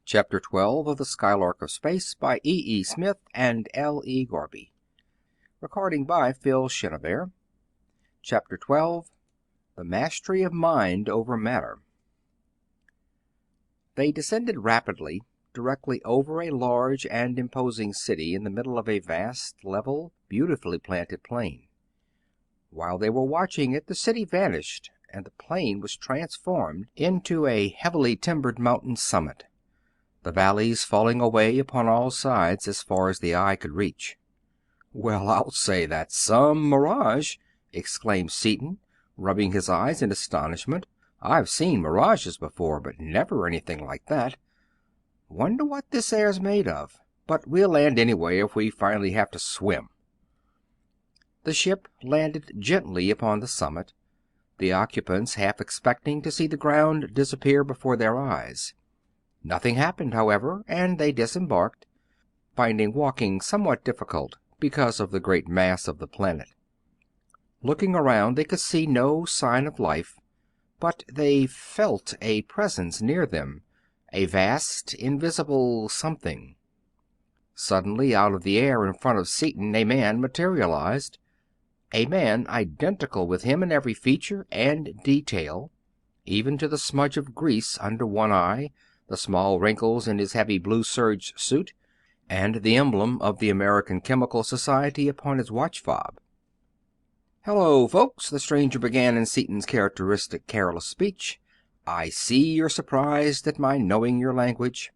Chapter 12 of the Skylark of Space by E. Smith and L. E. Garby. Recording by Phil Chenevert. Chapter 12 The Mastery of Mind over Matter. They descended rapidly, directly over a large and imposing city in the middle of a vast, level, beautifully planted plain. While they were watching it, the city vanished, and the plain was transformed into a heavily timbered mountain summit, the valleys falling away upon all sides as far as the eye could reach. "Well, I'll say that's some mirage!" exclaimed Seaton, rubbing his eyes in astonishment. "I've seen mirages before, but never anything like that. Wonder what this air's made of. But we'll land anyway if we finally have to swim." The ship landed gently upon the summit, the occupants half expecting to see the ground disappear before their eyes. Nothing happened, however, and they disembarked, finding walking somewhat difficult because of the great mass of the planet. Looking around, they could see no sign of life, but they felt a presence near them, a vast, invisible something. Suddenly, out of the air in front of Seaton, a man materialized. A man identical with him in every feature and detail, even to the smudge of grease under one eye, the small wrinkles in his heavy blue serge suit, and the emblem of the American Chemical Society upon his watch fob. "Hello, folks," the stranger began in Seaton's characteristic careless speech. "I see you're surprised at my knowing your language.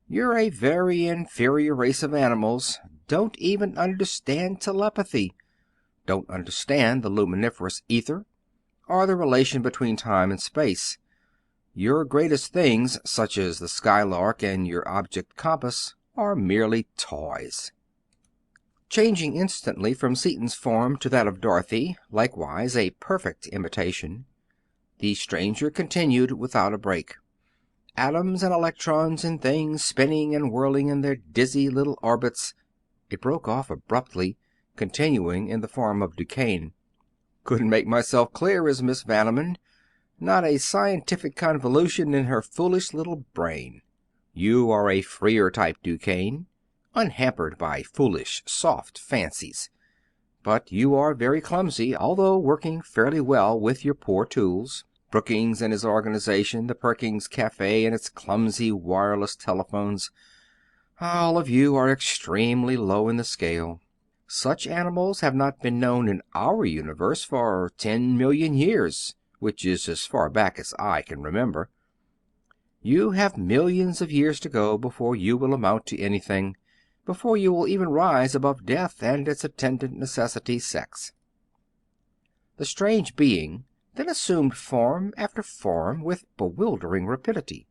You're a very inferior race of animals, don't even understand telepathy, don't understand the luminiferous ether, or the relation between time and space. Your greatest things, such as the Skylark and your object compass, are merely toys." Changing instantly from Seaton's form to that of Dorothy, likewise a perfect imitation, the stranger continued without a break. "Atoms and electrons and things spinning and whirling in their dizzy little orbits—" It broke off abruptly, continuing in the form of Duquesne. "Couldn't make myself clear, is Miss Vanneman. Not a scientific convolution in her foolish little brain. You are a freer type, Duquesne, unhampered by foolish, soft fancies. But you are very clumsy, although working fairly well with your poor tools. Brookings and his organization, the Perkins Cafe and its clumsy wireless telephones, all of you are extremely low in the scale. Such animals have not been known in our universe for 10,000,000 years, which is as far back as I can remember. You have millions of years to go before you will amount to anything, before you will even rise above death and its attendant necessity, sex." The strange being then assumed form after form with bewildering rapidity,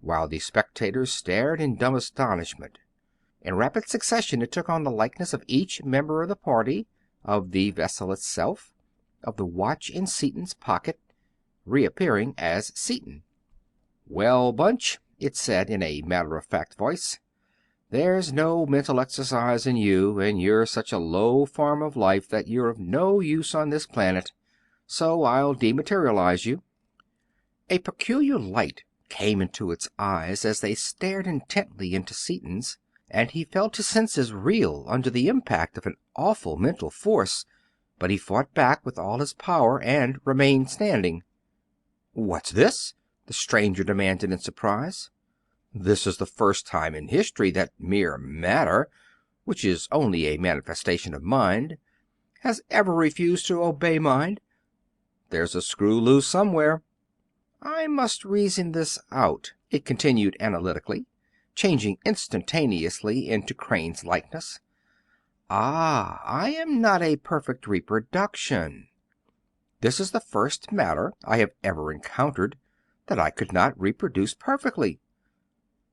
while the spectators stared in dumb astonishment. In rapid succession it took on the likeness of each member of the party, of the vessel itself, of the watch in Seaton's pocket, reappearing as Seaton. "Well, Bunch," it said in a matter-of-fact voice, "there's no mental exercise in you, and you're such a low form of life that you're of no use on this planet, so I'll dematerialize you." A peculiar light came into its eyes as they stared intently into Seaton's, and he felt his senses reel under the impact of an awful mental force, but he fought back with all his power and remained standing. "What's this?" the stranger demanded in surprise. "This is the first time in history that mere matter, which is only a manifestation of mind, has ever refused to obey mind. There's a screw loose somewhere. I must reason this out," it continued analytically, changing instantaneously into Crane's likeness. "Ah, I am not a perfect reproduction. This is the first matter I have ever encountered that I could not reproduce perfectly.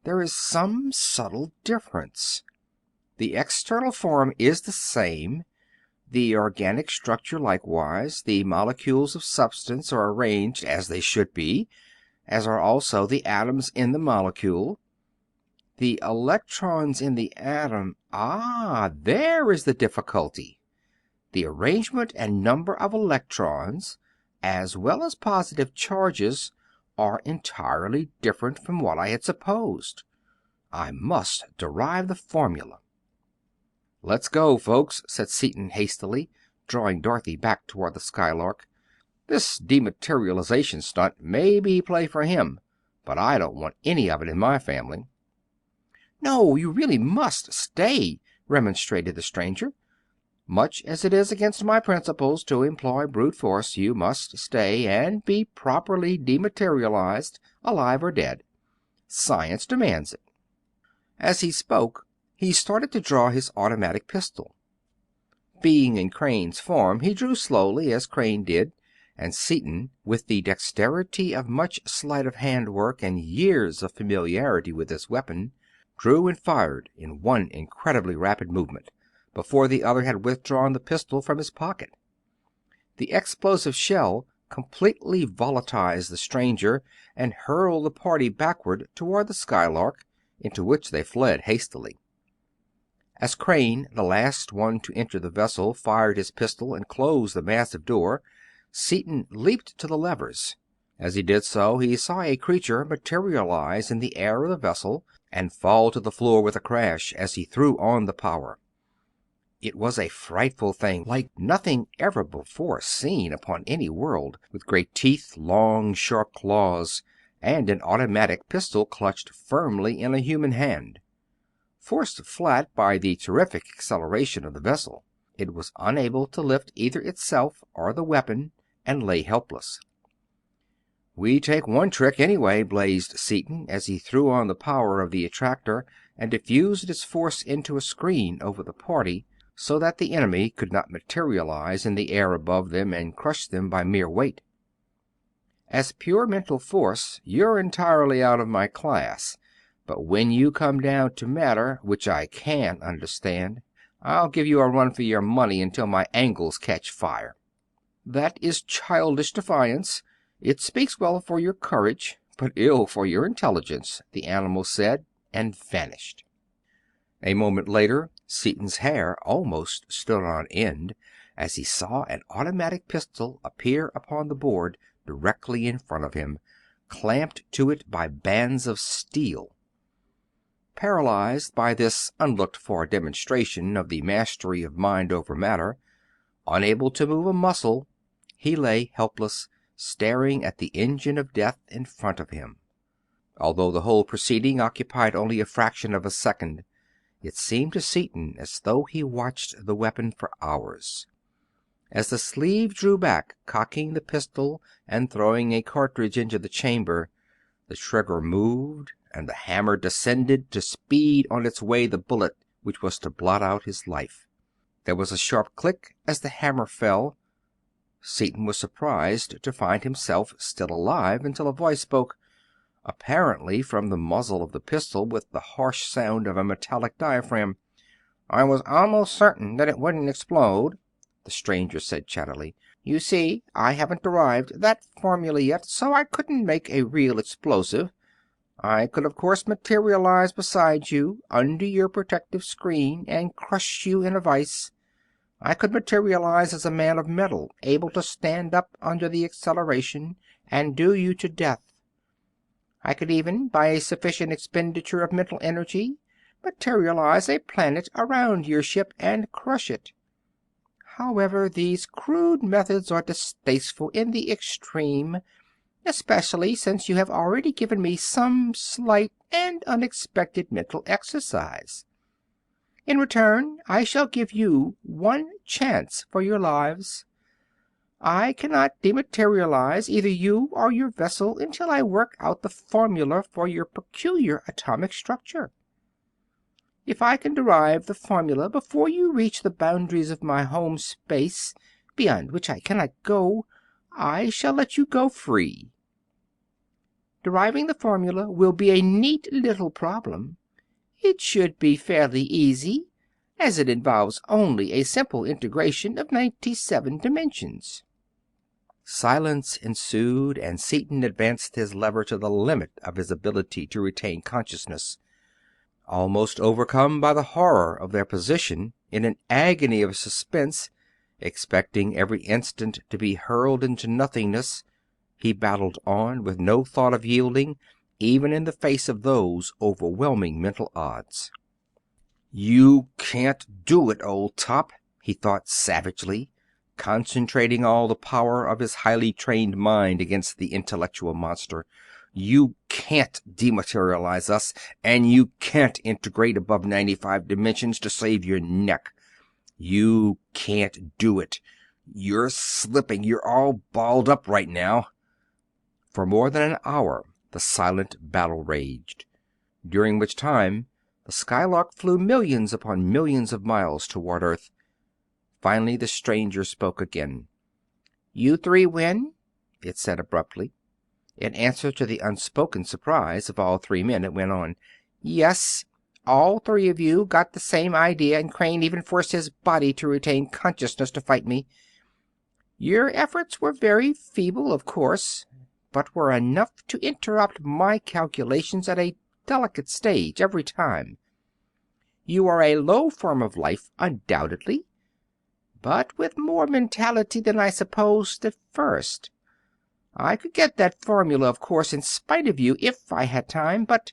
There is some subtle difference. The external form is the same, the organic structure likewise, the molecules of substance are arranged as they should be, as are also the atoms in the molecule. The electrons in the atom, there is the difficulty. The arrangement and number of electrons, as well as positive charges, are entirely different from what I had supposed. I must derive the formula." "Let's go, folks," said Seaton hastily, drawing Dorothy back toward the Skylark. "This dematerialization stunt may be play for him, but I don't want any of it in my family." "No, you really must stay," remonstrated the stranger. "Much as it is against my principles to employ brute force, you must stay and be properly dematerialized, alive or dead. Science demands it." As he spoke, he started to draw his automatic pistol. Being in Crane's form, he drew slowly, as Crane did, and Seaton, with the dexterity of much sleight of hand work and years of familiarity with this weapon, drew and fired in one incredibly rapid movement, before the other had withdrawn the pistol from his pocket. The explosive shell completely volatilized the stranger and hurled the party backward toward the Skylark, into which they fled hastily. As Crane, the last one to enter the vessel, fired his pistol and closed the massive door, Seaton leaped to the levers. As he did so, he saw a creature materialize in the air of the vessel and fall to the floor with a crash as he threw on the power. It was a frightful thing, like nothing ever before seen upon any world, with great teeth, long, sharp claws, and an automatic pistol clutched firmly in a human hand. Forced flat by the terrific acceleration of the vessel, it was unable to lift either itself or the weapon, and lay helpless. "We take one trick, anyway," blazed Seaton, as he threw on the power of the attractor and diffused its force into a screen over the party, so that the enemy could not materialize in the air above them and crush them by mere weight. "As pure mental force, you're entirely out of my class, but when you come down to matter, which I can understand, I'll give you a run for your money until my angles catch fire." "That is childish defiance. It speaks well for your courage, but ill for your intelligence," the animal said, and vanished. A moment later, Seaton's hair almost stood on end as he saw an automatic pistol appear upon the board directly in front of him, clamped to it by bands of steel. Paralyzed by this unlooked-for demonstration of the mastery of mind over matter, unable to move a muscle, he lay helpless, staring at the engine of death in front of him. Although the whole proceeding occupied only a fraction of a second, it seemed to Seaton as though he watched the weapon for hours. As the sleeve drew back, cocking the pistol and throwing a cartridge into the chamber, the trigger moved, and the hammer descended to speed on its way the bullet which was to blot out his life. There was a sharp click as the hammer fell. Seaton was surprised to find himself still alive until a voice spoke, apparently from the muzzle of the pistol, with the harsh sound of a metallic diaphragm. "I was almost certain that it wouldn't explode," the stranger said chattily. "You see, I haven't derived that formula yet, so I couldn't make a real explosive. I could, of course, materialize beside you, under your protective screen, and crush you in a vise. I could materialize as a man of metal, able to stand up under the acceleration and do you to death. I could even, by a sufficient expenditure of mental energy, materialize a planet around your ship and crush it. However, these crude methods are distasteful in the extreme, especially since you have already given me some slight and unexpected mental exercise. In return, I shall give you one chance for your lives. I cannot dematerialize either you or your vessel until I work out the formula for your peculiar atomic structure. If I can derive the formula before you reach the boundaries of my home space, beyond which I cannot go, I shall let you go free. Deriving the formula will be a neat little problem. It should be fairly easy, as it involves only a simple integration of 97 dimensions." Silence ensued, and Seaton advanced his lever to the limit of his ability to retain consciousness. Almost overcome by the horror of their position, in an agony of suspense, expecting every instant to be hurled into nothingness, He battled on, with no thought of yielding, even in the face of those overwhelming mental odds. "You can't do it, old top," he thought savagely, concentrating all the power of his highly trained mind against the intellectual monster. "You can't dematerialize us, and you can't integrate above 95 dimensions to save your neck. You can't do it. You're slipping. You're all balled up right now." For more than an hour the silent battle raged, during which time the Skylark flew millions upon millions of miles toward Earth. Finally the stranger spoke again. "You three win?" it said abruptly. In answer to the unspoken surprise of all three men, it went on. "Yes, all three of you got the same idea, and Crane even forced his body to retain consciousness to fight me. Your efforts were very feeble, of course, but were enough to interrupt my calculations at a delicate stage every time. You are a low form of life, undoubtedly, but with more mentality than I supposed at first. I could get that formula, of course, in spite of you, if I had time, but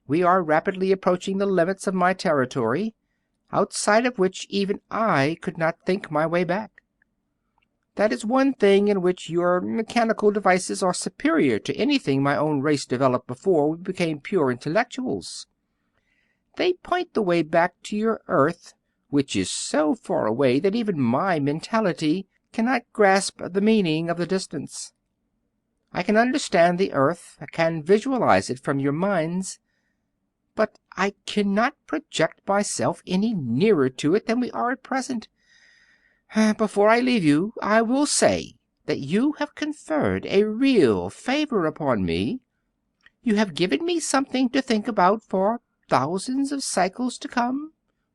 we are rapidly approaching the limits of my territory, outside of which even I could not think my way back. That is one thing in which your mechanical devices are superior to anything my own race developed before we became pure intellectuals. They point the way back to your Earth, which is so far away that even my mentality cannot grasp the meaning of the distance. I can understand the Earth, I can visualize it from your minds, but I cannot project myself any nearer to it than we are at present. Before I leave you, I will say that you have conferred a real favor upon me. You have given me something to think about for thousands of cycles to come.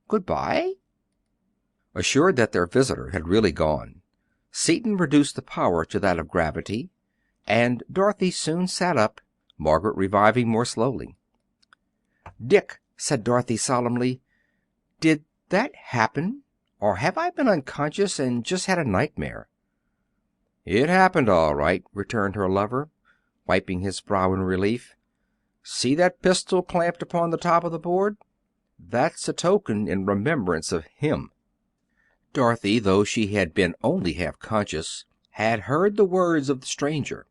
Goodbye." Assured that their visitor had really gone, Seaton reduced the power to that of gravity, and Dorothy soon sat up, Margaret reviving more slowly. "Dick," said Dorothy solemnly, "did that happen? Or have I been unconscious and just had a nightmare?" "It happened, all right," returned her lover, wiping his brow in relief. "See that pistol clamped upon the top of the board? That's a token in remembrance of him." Dorothy, though she had been only half conscious, had heard the words of the stranger.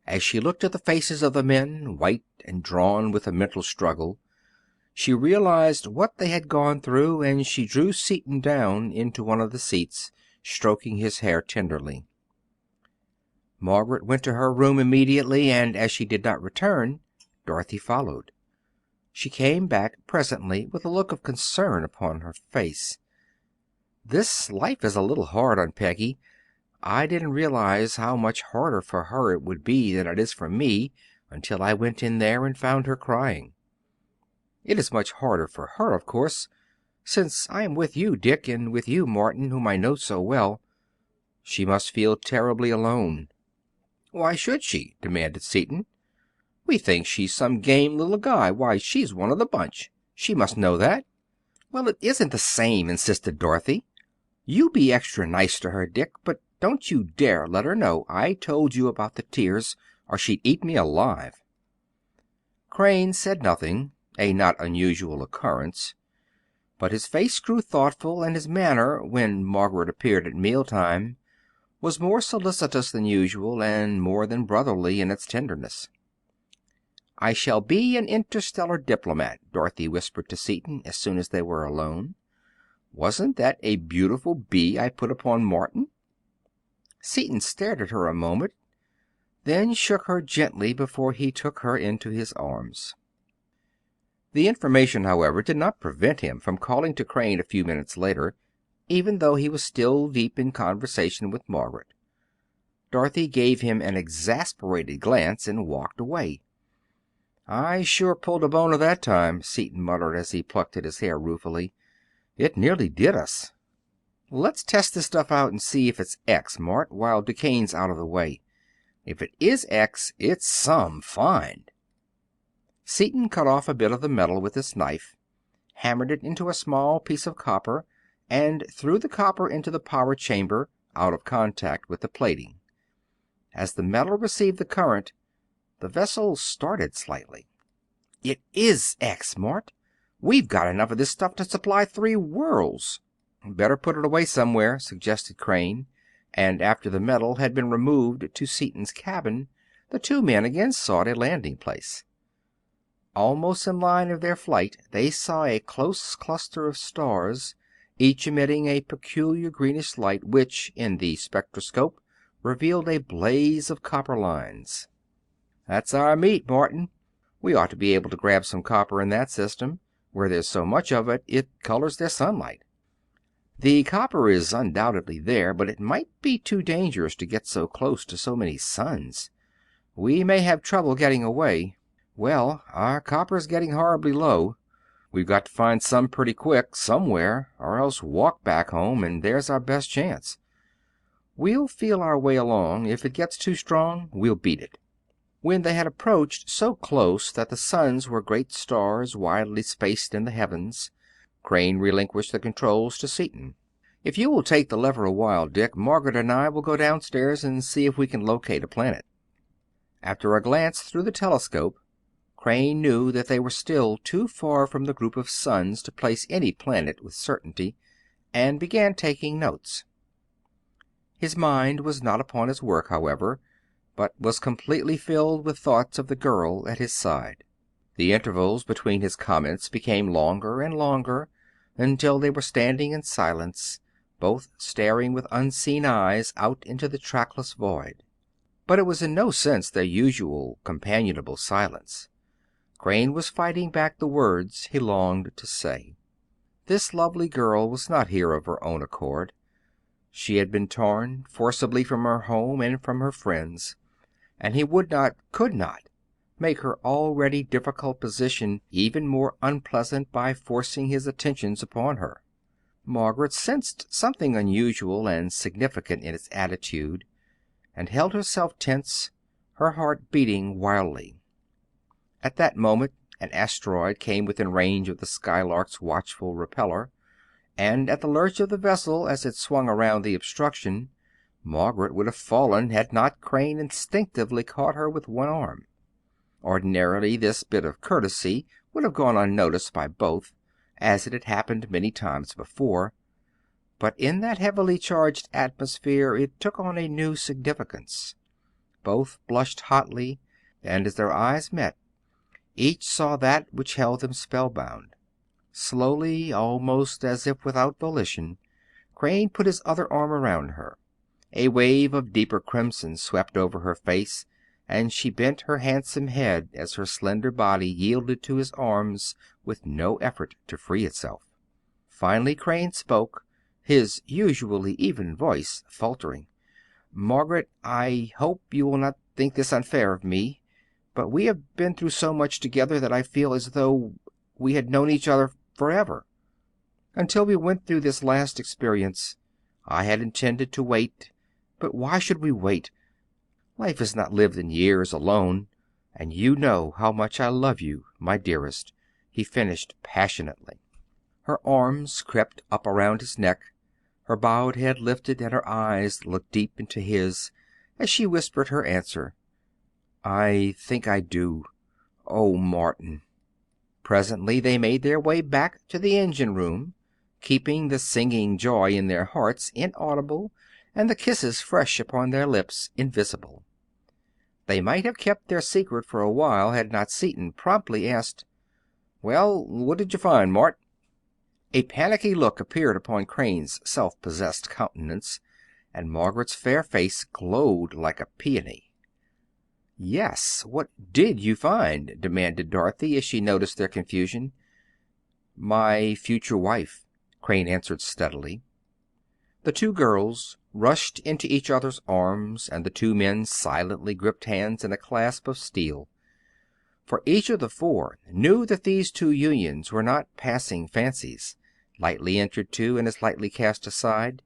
As she looked at the faces of the men, white and drawn with a mental struggle, she realized what they had gone through, and she drew Seaton down into one of the seats, stroking his hair tenderly. Margaret went to her room immediately, and as she did not return, Dorothy followed. She came back presently with a look of concern upon her face. "This life is a little hard on Peggy. I didn't realize how much harder for her it would be than it is for me until I went in there and found her crying. It is much harder for her, of course, since I am with you, Dick, and with you, Martin, whom I know so well. She must feel terribly alone." "Why should she?" demanded Seaton. "We think she's some game little guy. Why, she's one of the bunch. She must know that." "Well, it isn't the same," insisted Dorothy. "You be extra nice to her, Dick, but don't you dare let her know I told you about the tears, or she'd eat me alive." Crane said nothing, a not unusual occurrence, but his face grew thoughtful, and his manner, when Margaret appeared at mealtime, was more solicitous than usual, and more than brotherly in its tenderness. "I shall be an interstellar diplomat," Dorothy whispered to Seaton as soon as they were alone. "Wasn't that a beautiful bee I put upon Martin?" Seaton stared at her a moment, then shook her gently before he took her into his arms. The information, however, did not prevent him from calling to Crane a few minutes later, even though he was still deep in conversation with Margaret. Dorothy gave him an exasperated glance and walked away. "I sure pulled a boner that time," Seaton muttered as he plucked at his hair ruefully. "It nearly did us. Let's test this stuff out and see if it's X, Mart, while Duquesne's out of the way. If it is X, it's some find." Seaton cut off a bit of the metal with his knife, hammered it into a small piece of copper, and threw the copper into the power chamber, out of contact with the plating. As the metal received the current, the vessel started slightly. "It is X, Mort. We've got enough of this stuff to supply 3 worlds." "Better put it away somewhere," suggested Crane, and after the metal had been removed to Seaton's cabin, the two men again sought a landing place. Almost in line of their flight they saw a close cluster of stars, each emitting a peculiar greenish light which, in the spectroscope, revealed a blaze of copper lines. "That's our meat, Martin. We ought to be able to grab some copper in that system. Where there's so much of it, it colors their sunlight." "The copper is undoubtedly there, but it might be too dangerous to get so close to so many suns. We may have trouble getting away. Well, our copper's getting horribly low. We've got to find some pretty quick, somewhere, or else walk back home, and there's our best chance. We'll feel our way along. If it gets too strong, we'll beat it." When they had approached so close that the suns were great stars widely spaced in the heavens, Crane relinquished the controls to Seaton. "If you will take the lever a while, Dick, Margaret and I will go downstairs and see if we can locate a planet." After a glance through the telescope, Crane knew that they were still too far from the group of suns to place any planet with certainty, and began taking notes. His mind was not upon his work, however, but was completely filled with thoughts of the girl at his side. The intervals between his comments became longer and longer, until they were standing in silence, both staring with unseeing eyes out into the trackless void. But it was in no sense their usual companionable silence. Crane was fighting back the words he longed to say. This lovely girl was not here of her own accord. She had been torn forcibly from her home and from her friends, and he would not, could not, make her already difficult position even more unpleasant by forcing his attentions upon her. Margaret sensed something unusual and significant in his attitude, and held herself tense, her heart beating wildly. At that moment an asteroid came within range of the Skylark's watchful repeller, and at the lurch of the vessel as it swung around the obstruction, Margaret would have fallen had not Crane instinctively caught her with one arm. Ordinarily this bit of courtesy would have gone unnoticed by both, as it had happened many times before, but in that heavily charged atmosphere it took on a new significance. Both blushed hotly, and as their eyes met, each saw that which held them spellbound. Slowly, almost as if without volition, Crane put his other arm around her. A wave of deeper crimson swept over her face, and she bent her handsome head as her slender body yielded to his arms with no effort to free itself. Finally Crane spoke, his usually even voice faltering. "Margaret, I hope you will not think this unfair of me, but we have been through so much together that I feel as though we had known each other forever. Until we went through this last experience, I had intended to wait, but why should we wait? Life is not lived in years alone, and you know how much I love you, my dearest," he finished passionately. Her arms crept up around his neck, her bowed head lifted, and her eyes looked deep into his as she whispered her answer. "I think I do. Oh, Martin." Presently they made their way back to the engine room, keeping the singing joy in their hearts inaudible and the kisses fresh upon their lips invisible. They might have kept their secret for a while had not Seaton promptly asked, "Well, what did you find, Mart?" A panicky look appeared upon Crane's self-possessed countenance, and Margaret's fair face glowed like a peony. "Yes, what did you find?" demanded Dorothy, as she noticed their confusion. "My future wife," Crane answered steadily. The two girls rushed into each other's arms, and the two men silently gripped hands in a clasp of steel. For each of the four knew that these two unions were not passing fancies, lightly entered into and as lightly cast aside,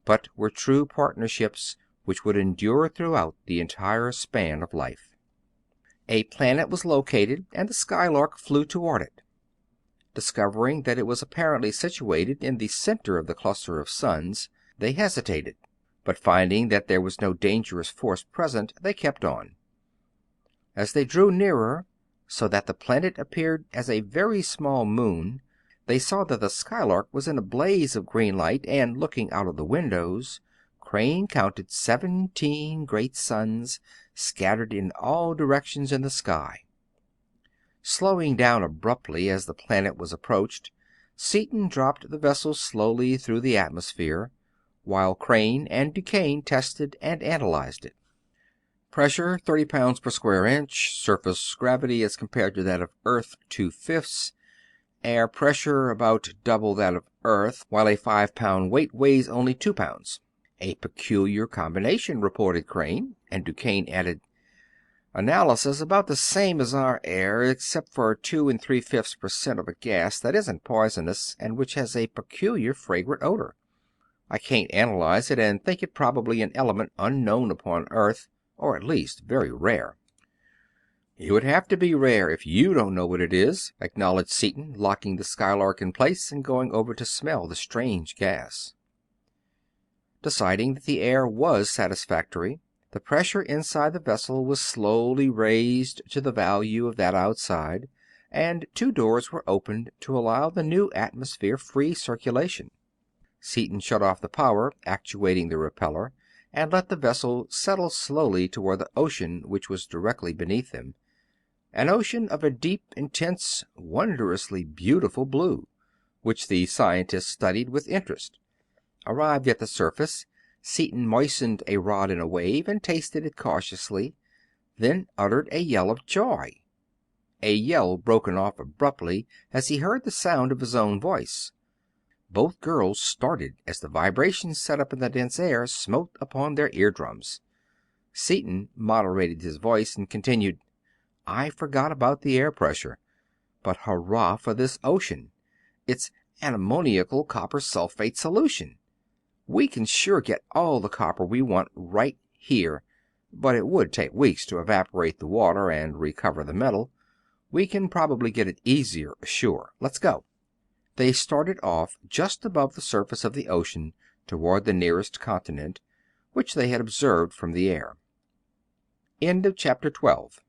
but were true partnerships which would endure throughout the entire span of life. A planet was located, and the Skylark flew toward it. Discovering that it was apparently situated in the center of the cluster of suns, they hesitated, but finding that there was no dangerous force present, they kept on. As they drew nearer, so that the planet appeared as a very small moon, they saw that the Skylark was in a blaze of green light, and, looking out of the windows, Crane counted 17 great suns scattered in all directions in the sky. Slowing down abruptly as the planet was approached, Seaton dropped the vessel slowly through the atmosphere, while Crane and Duquesne tested and analyzed it. Pressure 30 pounds per square inch. Surface gravity as compared to that of Earth 2/5. Air pressure about double that of Earth, while a 5-pound weight weighs only 2 pounds. A peculiar combination, reported Crane, and Duquesne added, analysis about the same as our air, except for 2 3/5% of a gas that isn't poisonous and which has a peculiar fragrant odor. I can't analyze it, and think it probably an element unknown upon Earth, or at least very rare. It would have to be rare if you don't know what it is, acknowledged Seaton, locking the Skylark in place and going over to smell the strange gas. Deciding that the air was satisfactory, the pressure inside the vessel was slowly raised to the value of that outside, and 2 doors were opened to allow the new atmosphere free circulation. Seaton shut off the power actuating the repeller, and let the vessel settle slowly toward the ocean which was directly beneath them, an ocean of a deep, intense, wondrously beautiful blue, which the scientists studied with interest. Arrived at the surface, Seaton moistened a rod in a wave and tasted it cautiously, then uttered a yell of joy, a yell broken off abruptly as he heard the sound of his own voice. Both girls started as the vibrations set up in the dense air smote upon their eardrums. Seaton moderated his voice and continued, I forgot about the air pressure, but hurrah for this ocean! It's an ammoniacal copper sulfate solution. We can sure get all the copper we want right here, but it would take weeks to evaporate the water and recover the metal. We can probably get it easier ashore. Let's go. They started off just above the surface of the ocean toward the nearest continent, which they had observed from the air. End of Chapter 12.